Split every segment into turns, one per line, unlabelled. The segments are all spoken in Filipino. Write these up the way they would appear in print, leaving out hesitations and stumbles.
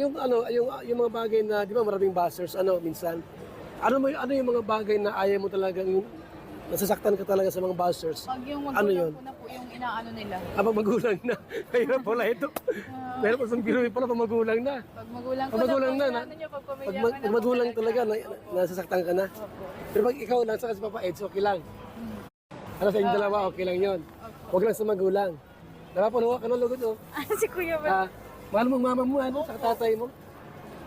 Yung mga bagay na, di ba maraming bashers, minsan, ano yung mga bagay na ayaw mo talagang yung nasasaktan ka talaga sa mga bashers?
Pag yung
Ano yun?
magulang ko na po yung inaano nila.
Pag magulang na, mahirap pala ito. Mahirap pa sa biro pala pag magulang na.
Pag magulang ko
Pag magulang
na,
na,
ano nyo, pag pamilya
Pag,
ka
mag,
na
pag
po
magulang talaga, nasasaktan ka na.
Opo.
Pero pag ikaw lang, saka si Papa Eds, okay lang. Ano sa inyong dalawa, okay lang yon. Huwag lang sa magulang. Diba po, nawa ka ng lugod, oh.
Si Kuya ba?
Mahal mo mama mo, sa tatay mo.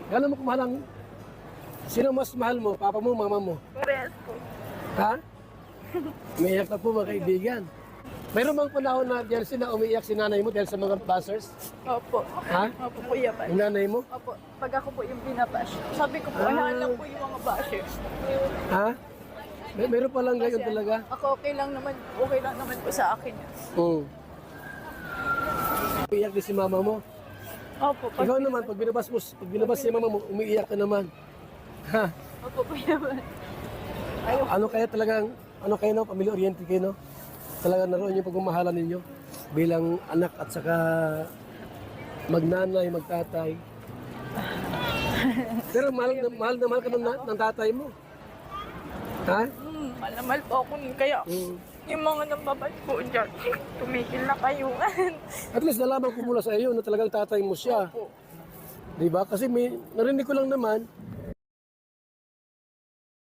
Gano'n mo kumahalang, sino mas mahal mo, papa mo, mama mo?
Parehas po.
Ha? Umiiyak na po mga kaibigan. Mayroon bang panahon na jealousy na umiiyak si nanay mo dahil sa mga bashers?
Opo.
Ha?
Opo, Kuya ba?
Yung nanay mo?
Opo. Pag ako po yung binabash. Sabi ko po, alam lang po yung mga bashers.
Ha? Meron pa lang gayon
Kasi
talaga?
Ako okay lang naman po sa akin.
Umiiyak din si mama mo.
Opo.
Ikaw naman, pag binabas si mama mo, umiiyak ka naman. Ha?
Opo, Kuya ba?
Ano kayo no, pamilya-oriented kayo, no? Talaga naroon yung pagmamahalan ninyo bilang anak at saka magnanay, magtatay. Pero mahal ka ng tatay mo. Ha?
Mahal na mahal po ako nun. Kaya yung mga nambabad po dyan, tumigil na kayo.
At least nalaman ko mula sa iyo na talagang tatay mo siya.
Opo.
Diba? Kasi narinig ko lang naman,